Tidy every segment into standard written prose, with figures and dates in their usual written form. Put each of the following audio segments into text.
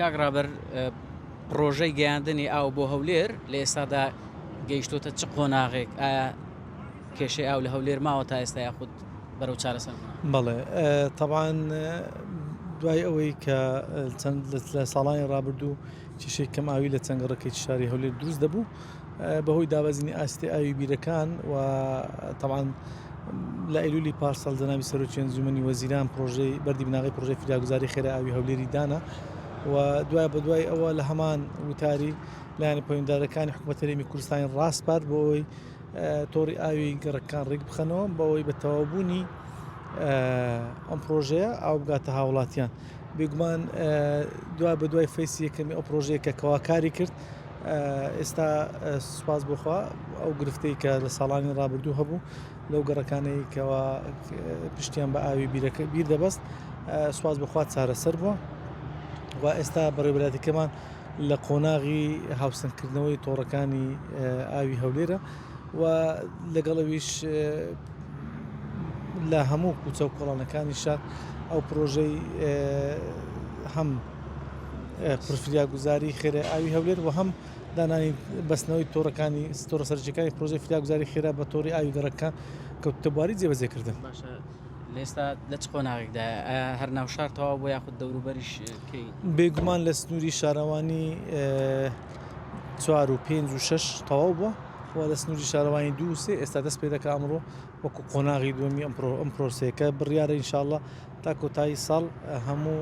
کاگڕابەر پرۆژەی گەیاندنی ئاو بۆ هەولێر لە ئێستادا گەیشتۆتە چ قۆناغێک ئایا کێشەی ئاو لە هەولێر ماوە تا ئێستا یاخود بەرەو چارەسەر بەڵێ طبعاً دوای ئەوەی کە لە ساڵانی ڕابردوو کێشەی کەم ئاوی لە چەنگەڕەکەی شاری هەولێر دروست دەبوو بەهۆی دابەزینی ئاستی ئاوی بیرەکان و طبعاً لە ئەیلولی پارساڵ جەنابی سەرۆکی ئەنجومەنی وەزیران پرۆژەی بەردی بناغی پرۆژەی فراگوزاری خێرا ئاوی هەولێری دانا و دوای بەدوای ئەوە لە هەمان وتاری لایەنە پەیوەنددارەکانی حکوومەت هەرێمی کوردستانی ڕاستپات بۆ ئەوەی تۆڕی ئاوی گەڕەکان ڕێک بخەنەوە بەوەی بە تەواوبوونی ئەم پرۆژەیە ئاو بگاتە هاوڵاتیان بێگومان دوای بەدوای فەیسی یەکەمی ئەو پرۆژەیە کە کەواکاری کرد ئێستا سوپاس بخوا ئەو گرفتەی کە لە ساڵانی ڕابردوو هەبوو لەو گەڕەکانەی کەوا پشتیان بە ئاوی بیر دەبەست سوپاس بخوا چارەسەر بووە و ئێستا بەڕێوەبەراتەکەمان لە قۆناغی هاوسەنگکردنەوەی تۆڕەکانی ئاوی هەولێرە و لەگەڵەویش لە هەموو کوچە و کۆڵانەکانی شار ئەو پرۆژەی هەم پرفریاگوزاری خێرا ئاوی هەولێر و هەم دانانی بەستنەوەی تۆڕەکانی تۆڕە سەرنجەکانی پرۆژەی فریاگوزاری خێرا بە تۆڕی ئاوی گەڕەکان کەوتە بواری جێبەجێکردن. لێستا لە چ قۆناغێکدا هەر ناو شار تەواو بۆ یاخود دەوروبەریش کەی بێگومان لە سنووری شارەوانی 4 و 5 و 6 تەواو بووە و لە سنووری شارەوانی 2 و 3 ئێستا دەست پێ دەکا ئەمڕۆ وەکو قۆناغی دووەمی ئەم پرۆسەیەکە بڕیارە ئینشاءڵڵا تا کۆتایی ساڵ هەموو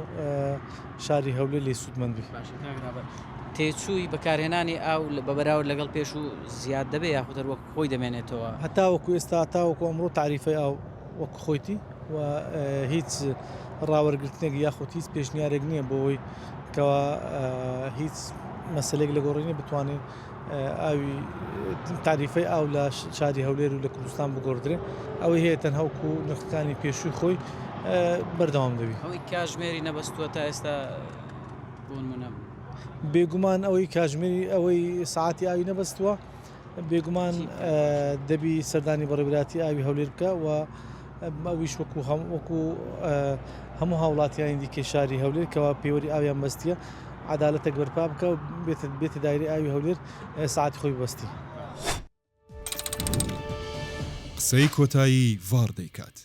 شاری هەولێر لێ سوودمەند بێت. تێچووی بەکارهێنانی ئاو بە بەراورد لەگەڵ پێش و زیاد دەبێت یاخود هەر وەک خۆی دەمێنێتەوە هەتا وەکو ئێستا تاوەکو ئەمڕۆ تعریفەی ئاو وەکو خۆیتی و هیچ ڕاوەرگرتنێک یاخود هیچ پێشنیارێک نییە بۆەوەی کەوا هیچ مەسلێک لە گۆڕینی بتوانێت ئاوی تعریفەی ئاو لە شاری هەولێر و لە کوردستان بگۆڕدرێ ئەوەی هەیە تەنها وەکو نرخەکانی پێشووی خۆی بەردەوام دەبێت. ئەوەی کاتژمێری نەبەستووە تا ئێستا بۆ نمونە بێگومان ئەوەی کاتژمێری ئەوەی ساعتی ئاوی نەبەستووە بێگومان دەبی سەردانی بەڕێوەبەراتی ئاوی هەولێر بکە و ئەویش وەکو هەموو هاوڵاتیانی دیکەی شاری هەولێر کەوا پێوەری ئاویان بەستیە عەدالەتێک بەرپا بکە و بێتە دایرەی ئاوی هەولێر ساعتی خۆی بەستی. قسەی کۆتایی ڤار دەیکات.